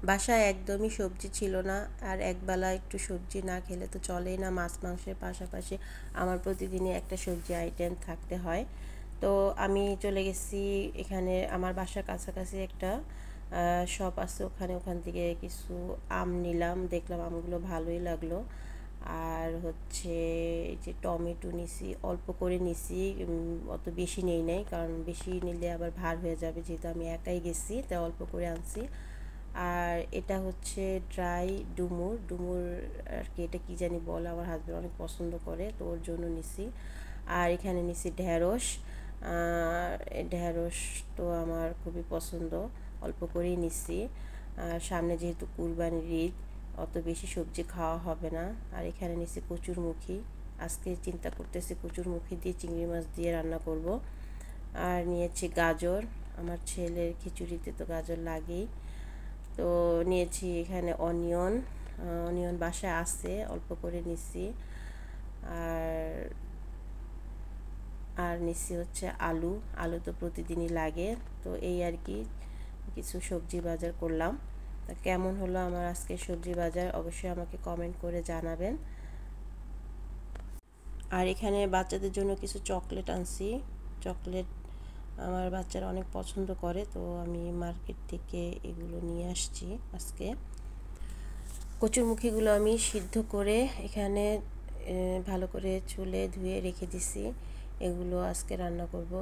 বাসায় একদমই সবজি ছিল না, আর একবেলা একটু সবজি না খেলে তো চলেই না। মাছ মাংসের পাশাপাশি আমার প্রতিদিনই একটা সবজি আইটেম থাকতে হয়। তো আমি চলে গেছি এখানে আমার বাসার কাছাকাছি একটা শপ আছে, ওখান থেকে কিছু আম নিলাম। দেখলাম আমগুলো ভালোই লাগলো। আর হচ্ছে এই যে টমেটো নিছি, অল্প করে নিছি, অত বেশি নেই নাই, কারণ বেশি নিলে আবার ভার হয়ে যাবে, যেহেতু আমি একাই গেছি তাই অল্প করে আনছি। আর এটা হচ্ছে ড্রাই ডুমুর ডুমুর আর কি, এটা কি জানি বলে, আমার হাজব্যান্ড অনেক পছন্দ করে তো ওর জন্য নিছি। আর এখানে নিছি ঢেঁড়স। ঢেঁড়স তো আমার খুবই পছন্দ, অল্প করেই নিছি। আর সামনে যেহেতু কুরবানির ঈদ, অত বেশি সবজি খাওয়া হবে না। আর এখানে নিছি কচুরমুখী, আজকে চিন্তা করতেছি কচুরমুখী দিয়ে চিংড়ি মাছ দিয়ে রান্না করব। আর নিয়েছি গাজর, আমার ছেলের খিচুড়িতে তো গাজর লাগেই। তো নিয়েছি এখানে অনিয়ন, অনিয়ন বাসায় আছে, অল্প করে নিছি। আর আর নিচ্ছি হচ্ছে আলু, আলু তো প্রতিদিনই লাগে। তো এই আর কি, কিছু সবজি বাজার করলাম। তা কেমন হলো আমার আজকে সবজি বাজার অবশ্যই আমাকে কমেন্ট করে জানাবেন। আর এখানে বাচ্চাদের জন্য কিছু চকলেট আনছি। চকলেট আমার বাচ্চারা অনেক পছন্দ করে, তো আমি মার্কেট থেকে এগুলো নিয়ে আসছি আজকে। কচুরমুখীগুলো আমি সিদ্ধ করে এখানে ভালো করে চুলে ধুয়ে রেখে দিছি, এগুলো আজকে রান্না করব।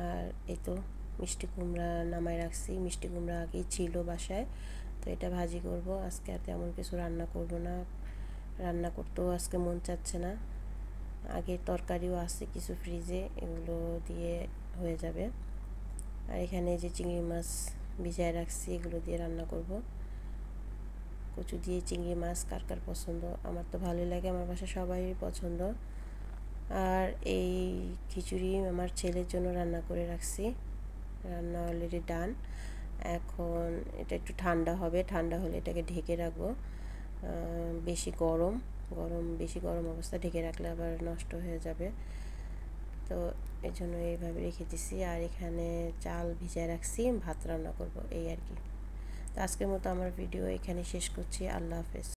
আর এই তো মিষ্টি কুমড়া নামায় রাখছি, মিষ্টি কুমড়া আগেই ছিল বাসায়, তো এটা ভাজি করব আজকে। আর তেমন কিছু রান্না করব না, রান্না করতেও আজকে মন চাচ্ছে না। আগের তরকারিও আছে কিছু ফ্রিজে, এগুলো দিয়ে হয়ে যাবে। আর এখানে যে চিংড়ি মাছ ভিজায় রাখছি, এগুলো দিয়ে রান্না করব। কচু দিয়ে চিংড়ি মাছ কার কার পছন্দ, আমার তো ভালোই লাগে, আমার বাসায় সবারই পছন্দ। আর এই খিচুড়ি আমার ছেলের জন্য রান্না করে রাখছি, রান্না অলরেডি ডান। এখন এটা একটু ঠান্ডা হবে, ঠান্ডা হলে এটাকে ঢেকে রাখবো। বেশি গরম অবস্থা ঢেকে রাখলে আবার নষ্ট হয়ে যাবে, তো এই জন্য এইভাবে রেখে দিছি। আর এখানে চাল ভিজায় রাখছি, ভাত রান্না করব, এই আর কি। তো আজকের মতো আমার ভিডিও এখানে শেষ করছি। আল্লাহ হাফেজ।